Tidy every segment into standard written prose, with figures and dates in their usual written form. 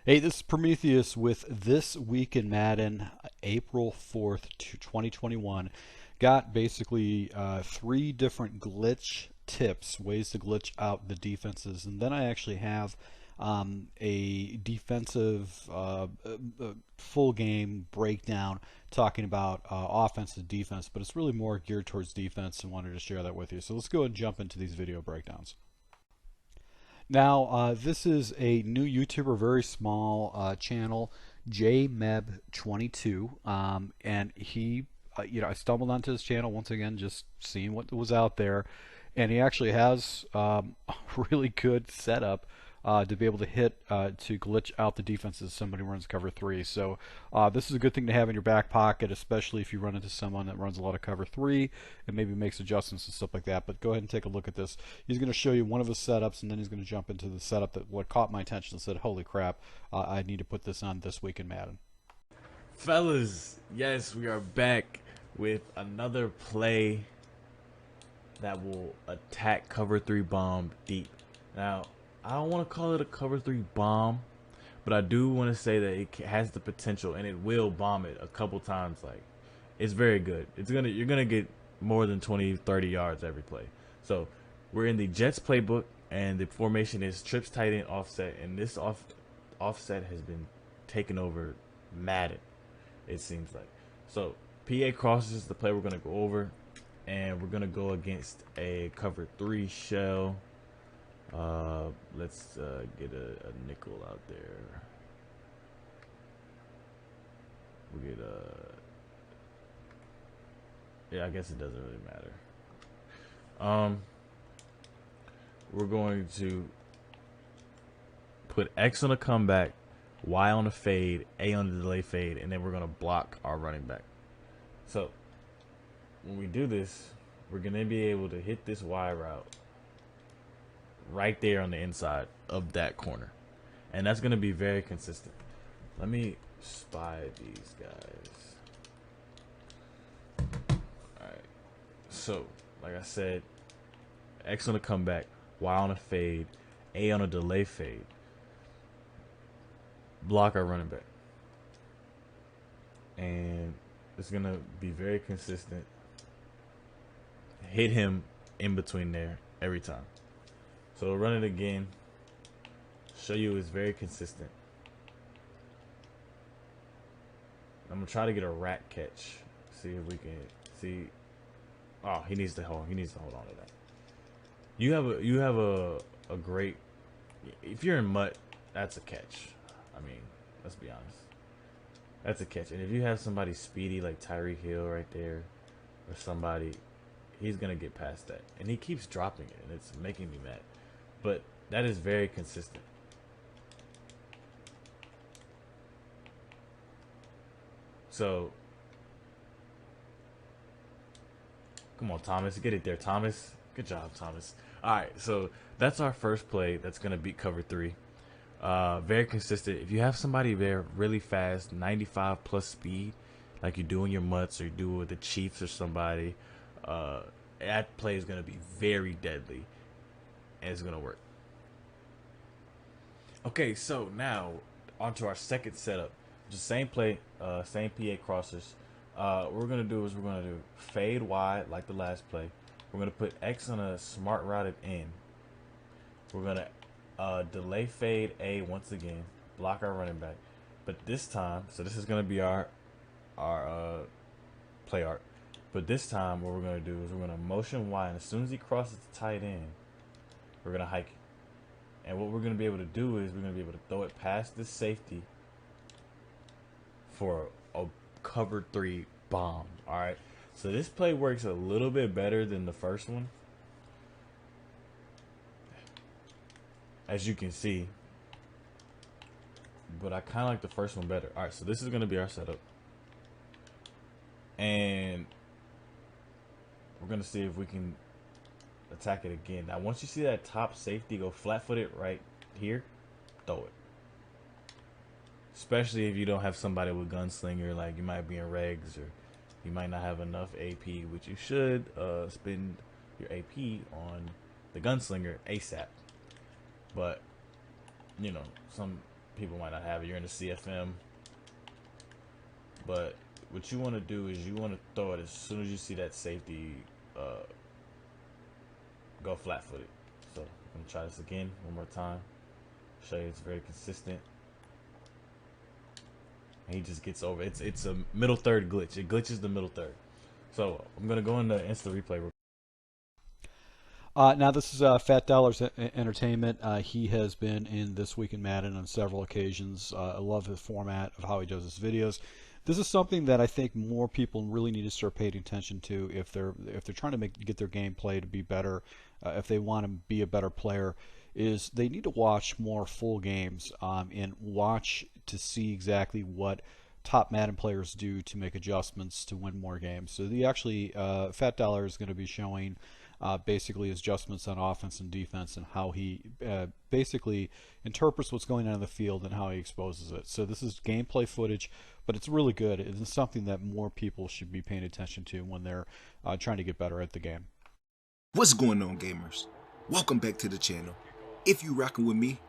Hey, this is Prometheus with This Week in Madden, April 4th, 2021. Got basically three different glitch tips, ways to glitch out the defenses, and then I actually have a defensive full game breakdown talking about offense and defense, but it's really more geared towards defense and wanted to share that with you. So let's go ahead and jump into these video breakdowns. Now, this is a new YouTuber, very small channel, JMeb22, and he, I stumbled onto his channel once again, just seeing what was out there, and he actually has a really good setup to be able to hit to glitch out the defenses if somebody runs cover three. So this is a good thing to have in your back pocket, especially if you run into someone that runs a lot of cover three and maybe makes adjustments and stuff like that. But go ahead and take a look at this. He's going to show you one of his setups, and then he's going to jump into the setup that what caught my attention and said, holy crap, I need to put this on This Week in Madden. Fellas, yes, we are back with another play that will attack cover three bomb deep. Now, I don't want to call it a cover three bomb, but I do want to say that it has the potential and it will bomb it a couple times. Like, it's very good. You're gonna get more than 20-30 yards every play. So we're in the Jets playbook, and the formation is trips tight end offset, and this offset has been taken over Madden, it seems like. So PA crosses is the play we're gonna go over, and we're gonna go against a cover three shell. Let's get a nickel out there. We get yeah, I guess it doesn't really matter. We're going to put X on a comeback, Y on a fade, A on the delay fade, and then we're gonna block our running back. So when we do this, we're gonna be able to hit this Y route right there on the inside of that corner, and that's going to be very consistent. Let me spy these guys. Alright, so like I said, X on a comeback, Y on a fade, A on a delay fade, block our running back, and it's going to be very consistent. Hit him in between there every time. So we'll run it again. Show you it's very consistent. I'm gonna try to get a rat catch. See if we can see. Oh, he needs to hold. He needs to hold on to that. You have a great. If you're in mutt, that's a catch. I mean, let's be honest. That's a catch. And if you have somebody speedy like Tyreek Hill right there, or somebody, he's gonna get past that. And he keeps dropping it, and it's making me mad. But that is very consistent. So, come on, Thomas. Get it there, Thomas. Good job, Thomas. All right, so that's our first play that's going to beat cover three. Very consistent. If you have somebody there really fast, 95 plus speed, like you do in your mutts or you do with the Chiefs or somebody, that play is going to be very deadly. And it's gonna work. Okay, so now onto our second setup. Just same play, same PA crossers. What we're gonna do is we're gonna do fade Y like the last play. We're gonna put X on a smart routed in. We're gonna delay fade A once again, block our running back. But this time, so this is gonna be our play art. But this time, what we're gonna do is we're gonna motion Y, and as soon as he crosses the tight end, we're going to hike it. And what we're going to be able to do is we're going to be able to throw it past this safety for a cover three bomb. All right. So this play works a little bit better than the first one, as you can see. But I kind of like the first one better. All right. So this is going to be our setup. And we're going to see if we can attack it again. Now once you see that top safety go flat-footed right here, throw it. Especially if you don't have somebody with gunslinger, like you might be in regs, or you might not have enough AP, which you should spend your AP on the gunslinger ASAP. But you know, some people might not have it. You're in the CFM. But what you want to do is you want to throw it as soon as you see that safety go flat-footed. So I'm going to try this again one more time. Show you it's very consistent. And he just gets over it. It's a middle third glitch. It glitches the middle third. So I'm going to go into instant replay. Now this is Fat Dollars Entertainment. He has been in This Week in Madden on several occasions. I love his format of how he does his videos. This is something that I think more people really need to start paying attention to if they're trying to get their gameplay to be better, if they want to be a better player, is they need to watch more full games and watch to see exactly what top Madden players do to make adjustments to win more games. So Fat Dollar is going to be showing basically his adjustments on offense and defense and how he basically interprets what's going on in the field and how he exposes it. So this is gameplay footage, but it's really good. It's something that more people should be paying attention to when they're trying to get better at the game. What's going on, gamers? Welcome back to the channel. If you rocking with me,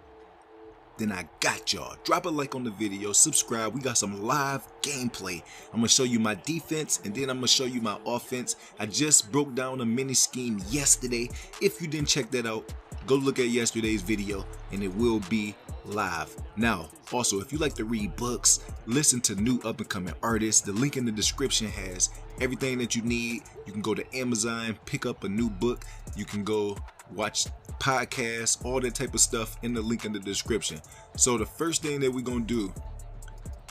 then I got y'all. Drop a like on the video, subscribe. We got some live gameplay. I'm gonna show you my defense and then I'm gonna show you my offense. I just broke down a mini scheme yesterday. If you didn't check that out, go look at yesterday's video and it will be live. Now, also, if you like to read books, listen to new up and coming artists, the link in the description has everything that you need. You can go to Amazon, pick up a new book. You can go watch podcasts, all that type of stuff in the link in the description. So the first thing that we're gonna do,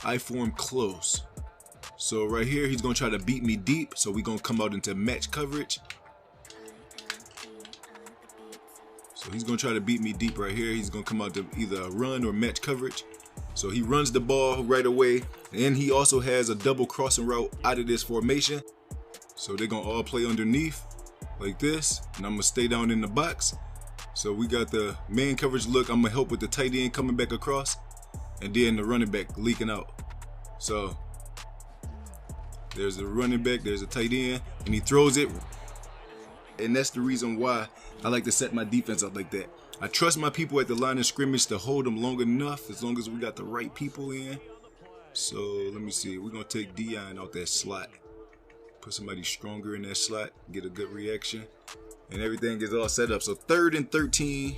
I form close. So right here, he's gonna try to beat me deep. So we're gonna come out into match coverage. So he's gonna try to beat me deep right here. He's gonna come out to either a run or match coverage. So he runs the ball right away. And he also has a double crossing route out of this formation. So they're gonna all play underneath like this. And I'm gonna stay down in the box. So we got the man coverage look. I'm gonna help with the tight end coming back across. And then the running back leaking out. So there's the running back, there's a tight end, and he throws it. And that's the reason why I like to set my defense up like that. I trust my people at the line of scrimmage to hold them long enough as long as we got the right people in. So let me see. We're going to take Dion out that slot. Put somebody stronger in that slot. Get a good reaction. And everything is all set up. So 3rd and 13.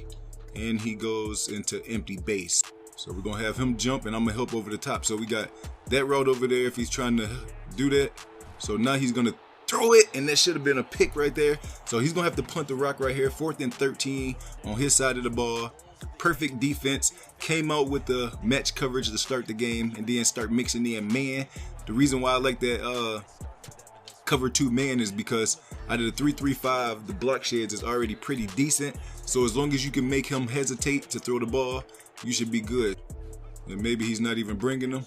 And he goes into empty base. So we're going to have him jump and I'm going to help over the top. So we got that route over there if he's trying to do that. So now he's going to throw it, and that should have been a pick right there. So he's gonna have to punt the rock right here. 4th and 13 on his side of the ball. Perfect defense. Came out with the match coverage to start the game and then start mixing in man. The reason why I like that cover 2 man is because out of the 3-3-5, the block sheds is already pretty decent. So as long as you can make him hesitate to throw the ball, you should be good. And maybe he's not even bringing them.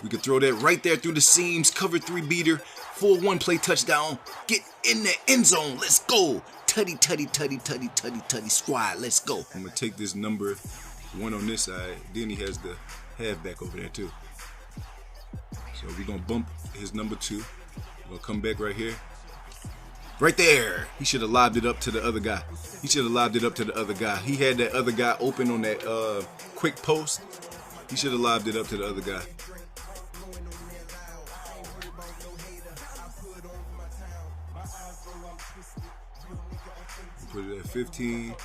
We could throw that right there through the seams. Cover 3 beater. Full 1-play touchdown. Get in the end zone. Let's go. Tutty, tutty, tutty, tutty, tutty, tutty squad. Let's go. I'm going to take this number 1 on this side. Then he has the halfback over there too. So we're going to bump his number 2. We're going to come back right here. Right there. He should have lobbed it up to the other guy. He should have lobbed it up to the other guy. He had that other guy open on that quick post. He should have lobbed it up to the other guy. Put it at 15.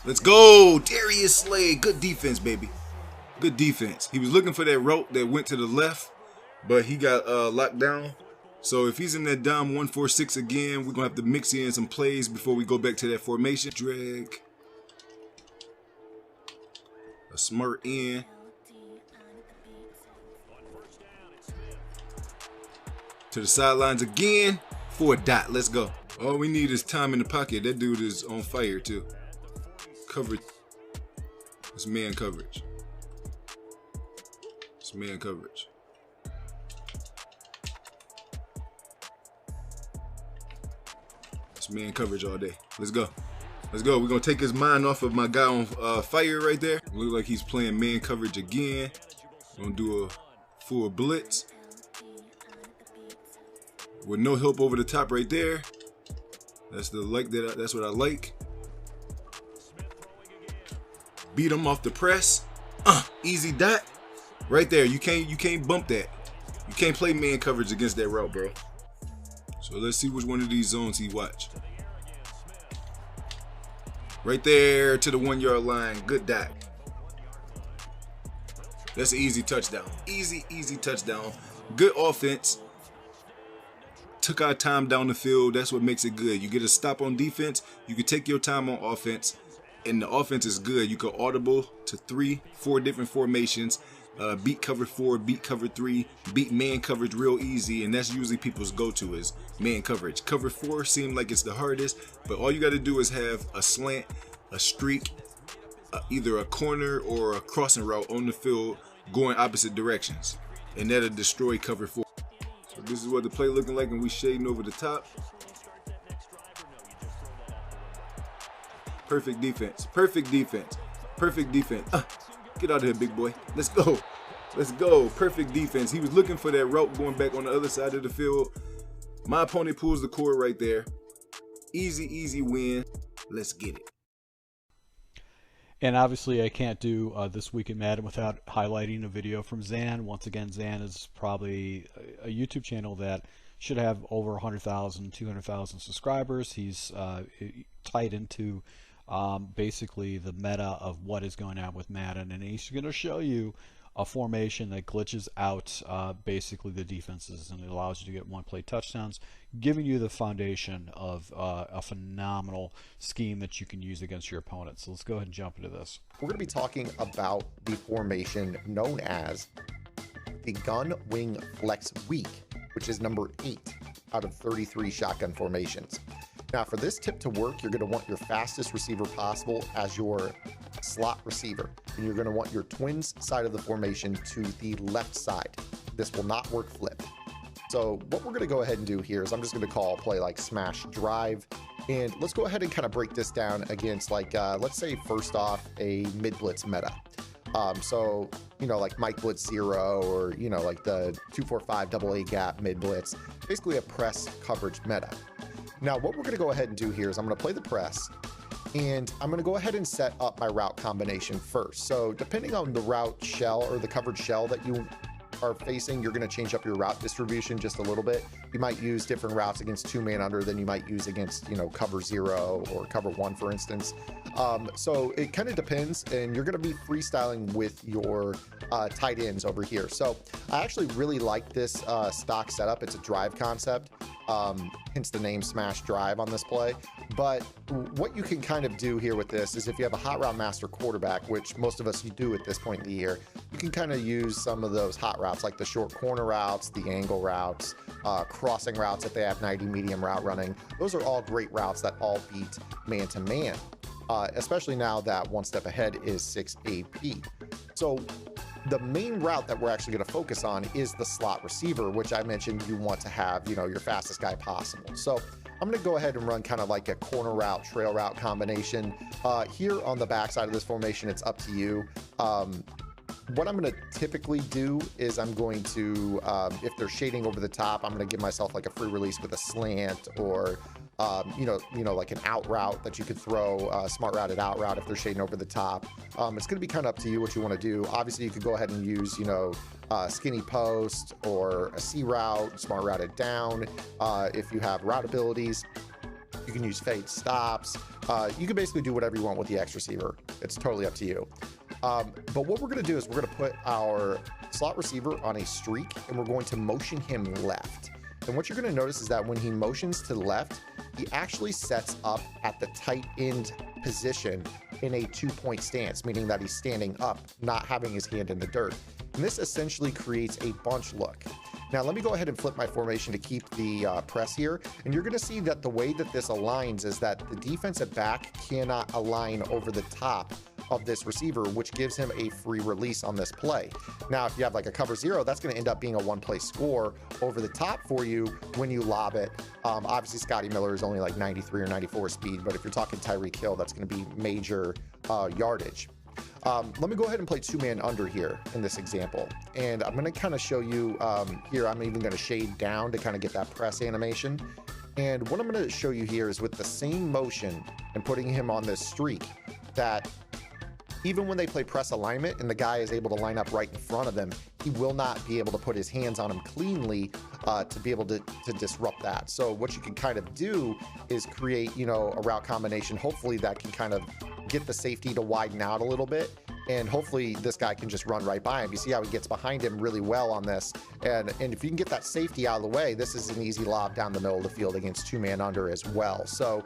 Let's go. Darius Slade. Good defense, baby. Good defense. He was looking for that route that went to the left, but he got locked down. So if he's in that dime 1-4-6 again, we're going to have to mix in some plays before we go back to that formation. Drag. A smart end. To the sidelines again for a dot. Let's go. All we need is time in the pocket. That dude is on fire too. Coverage. It's man coverage. It's man coverage. It's man coverage all day. Let's go. Let's go. We're going to take his mind off of my guy on fire right there. Look like he's playing man coverage again. Going to do a full blitz. With no help over the top right there. That's that's what I like. Beat him off the press. Easy dot. Right there. You can't bump that. You can't play man coverage against that route, bro. So let's see which one of these zones he watched. Right there to the 1 yard line. Good dot. That's an easy touchdown. Easy touchdown. Good offense. Took our time down the field. That's what makes it good. You get a stop on defense. You can take your time on offense. And the offense is good. You can audible to 3, 4 different formations. Beat cover 4, beat cover 3, beat man coverage real easy. And that's usually people's go-to is man coverage. Cover 4 seems like it's the hardest. But all you got to do is have a slant, a streak, either a corner or a crossing route on the field going opposite directions. And that'll destroy cover 4. So this is what the play looking like, and we shading over the top. Perfect defense. Perfect defense. Perfect defense. Get out of here, big boy. Let's go. Let's go. Perfect defense. He was looking for that route going back on the other side of the field. My opponent pulls the cord right there. Easy win. Let's get it. And obviously I can't do This Week in Madden without highlighting a video from Zan. Once again, Zan is probably a YouTube channel that should have over 100,000, 200,000 subscribers. He's tied into basically the meta of what is going on with Madden, and he's going to show you a formation that glitches out basically the defenses, and it allows you to get one-play touchdowns, giving you the foundation of a phenomenal scheme that you can use against your opponent. So let's go ahead and jump into this. We're going to be talking about the formation known as the gun wing flex weak, which is number 8 out of 33 shotgun formations. Now, for this tip to work, you're going to want your fastest receiver possible as your slot receiver, and you're going to want your twins side of the formation to the left side. This will not work flip. So what we're going to go ahead and do here is I'm just going to call a play like smash drive, and let's go ahead and kind of break this down against like let's say first off a mid blitz meta. So you know, like Mike Blitz 0 or you know, like the 245 AA gap mid blitz, basically a press coverage meta. Now what we're going to go ahead and do here is I'm going to play the press, and I'm going to go ahead and set up my route combination first. So depending on the route shell or the coverage shell that you are facing, you're going to change up your route distribution just a little bit. You might use different routes against 2-man under than you might use against, you know, cover 0 or cover 1, for instance. So it kind of depends, and you're going to be freestyling with your tight ends over here. So I actually really like this stock setup. It's a drive concept, hence the name smash drive on this play. But what you can kind of do here with this is if you have a hot route master quarterback, which most of us you do at this point in the year, you can kind of use some of those hot routes like the short corner routes, the angle routes, crossing routes if they have 90 medium route running. Those are all great routes that all beat man-to-man, especially now that one step ahead is 6 AP. So the main route that we're actually going to focus on is the slot receiver, which I mentioned you want to have, you know, your fastest guy possible. So I'm going to go ahead and run kind of like a corner route, trail route combination. Here on the backside of this formation, it's up to you. What I'm going to typically do is I'm going to, if they're shading over the top, I'm going to give myself like a free release with a slant or, you know, like an out route that you could throw, smart routed out route if they're shading over the top. It's going to be kind of up to you what you want to do. Obviously, you could go ahead and use, you know, skinny post or a C route, smart routed down. If you have route abilities, you can use fade stops. You can basically do whatever you want with the X receiver. It's totally up to you. But what we're going to do is we're going to put our slot receiver on a streak, and we're going to motion him left. And what you're going to notice is that when he motions to the left, he actually sets up at the tight end position in a 2-point stance, meaning that he's standing up, not having his hand in the dirt. And this essentially creates a bunch look. Now let me go ahead and flip my formation to keep the press here, and you're going to see that the way that this aligns is that the defensive back cannot align over the top of this receiver, which gives him a free release on this play. Now if you have like a cover 0, that's going to end up being a one-play score over the top for you when you lob it. Obviously Scotty Miller is only like 93 or 94 speed, but if you're talking Tyreek Hill, that's going to be major yardage. Let me go ahead and play 2-man under here in this example, and I'm going to kind of show you here. I'm even going to shade down to kind of get that press animation, And what I'm going to show you here is with the same motion and putting him on this streak, that even when they play press alignment and the guy is able to line up right in front of them, he will not be able to put his hands on him cleanly to be able to disrupt that. So what you can kind of do is create, you know, a route combination, hopefully that can kind of get the safety to widen out a little bit. And hopefully this guy can just run right by him. You see how he gets behind him really well on this. And if you can get that safety out of the way, this is an easy lob down the middle of the field against two-man under as well. So,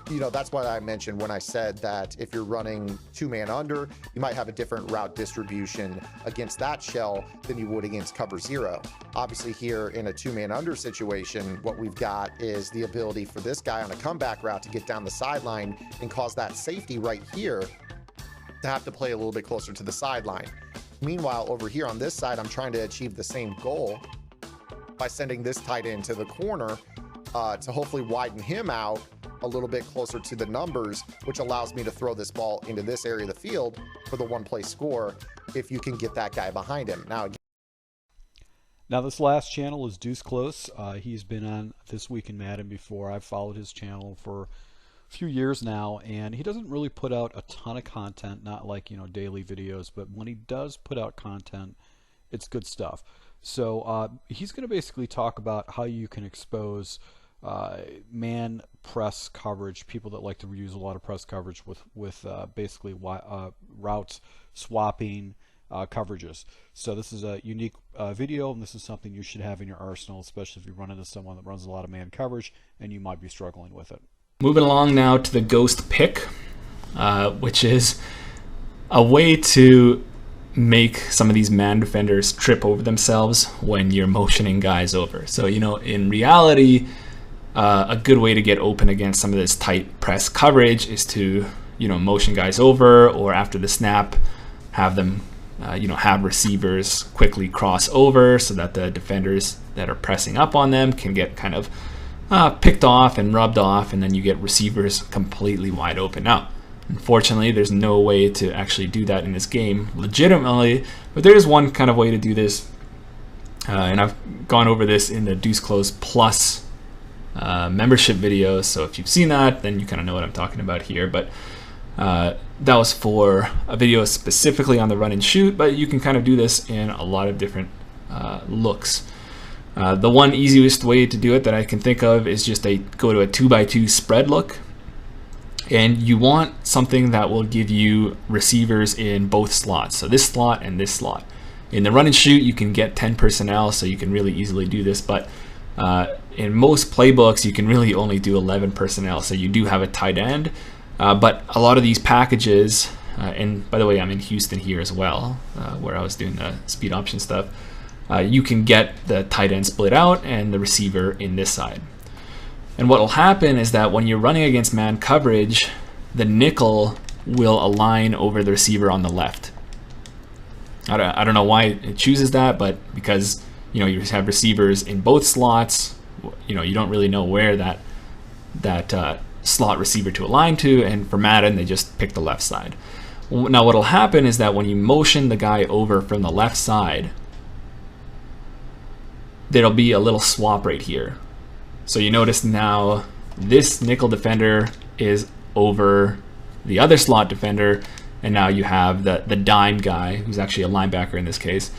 you know, that's what I mentioned when I said that if you're running two-man under, you might have a different route distribution against that shell than you would against cover zero. Obviously here in a two-man under situation, what we've got is the ability for this guy on a comeback route to get down the sideline and cause that safety right here to have to play a little bit closer to the sideline. Meanwhile, over here on this side, I'm trying to achieve the same goal by sending this tight end to the corner to hopefully widen him out a little bit closer to the numbers, which allows me to throw this ball into this area of the field for the one-play score if you can get that guy behind him. Now this last channel is Deuce Close. He's been on This Week in Madden before. I've followed his channel for few years now, and he doesn't really put out a ton of content, not like, you know, daily videos, but when he does put out content, it's good stuff. So he's going to basically talk about how you can expose man press coverage, people that like to use a lot of press coverage with basically routes swapping coverages. So this is a unique video, and this is something you should have in your arsenal, especially if you run into someone that runs a lot of man coverage and you might be struggling with it. Moving along now to the ghost pick, which is a way to make some of these man defenders trip over themselves when you're motioning guys over. So, you know, in reality, a good way to get open against some of this tight press coverage is to, you know, motion guys over, or after the snap, have them, you know, have receivers quickly cross over so that the defenders that are pressing up on them can get kind of picked off and rubbed off, and then you get receivers completely wide open. Now, unfortunately, there's no way to actually do that in this game legitimately, but there is one kind of way to do this, and I've gone over this in the Deuce Close Plus membership video, so if you've seen that, then you kind of know what I'm talking about here. But that was for a video specifically on the run and shoot, but you can kind of do this in a lot of different looks. The one easiest way to do it that I can think of is just go to a 2x2 spread look, and you want something that will give you receivers in both slots, so this slot and this slot. In the run and shoot, you can get 10 personnel, so you can really easily do this, but in most playbooks you can really only do 11 personnel, so you do have a tight end, but a lot of these packages, and by the way, I'm in Houston here as well, where I was doing the speed option stuff. You can get the tight end split out and the receiver in this side. And what will happen is that when you're running against man coverage, the nickel will align over the receiver on the left. I don't know why it chooses that, but because, you know, you have receivers in both slots, you know, you don't really know where that slot receiver to align to, and for Madden they just pick the left side. Now what will happen is that when you motion the guy over from the left side, there'll be a little swap right here. So you notice now this nickel defender is over the other slot defender, and now you have the dime guy, who's actually a linebacker in this case,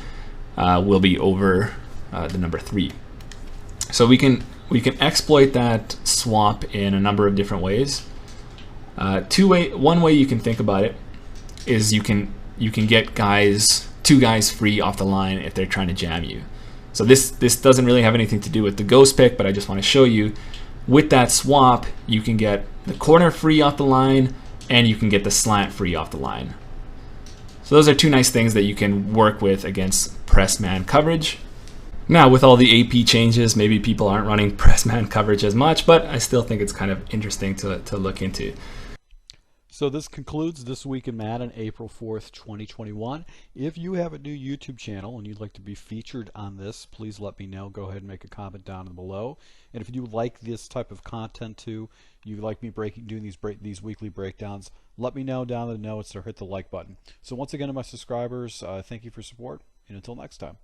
will be over the number 3. So we can exploit that swap in a number of different ways. One way you can think about it is you can get two guys free off the line if they're trying to jam you. So this doesn't really have anything to do with the ghost pick, but I just want to show you, with that swap, you can get the corner free off the line, and you can get the slant free off the line. So those are two nice things that you can work with against press man coverage. Now, with all the AP changes, maybe people aren't running press man coverage as much, but I still think it's kind of interesting to look into. So this concludes This Week in Madden, April 4th, 2021. If you have a new YouTube channel and you'd like to be featured on this, please let me know. Go ahead and make a comment down below. And if you like this type of content too, you like me doing these weekly breakdowns, let me know down in the notes or hit the like button. So once again, to my subscribers, thank you for support, and until next time.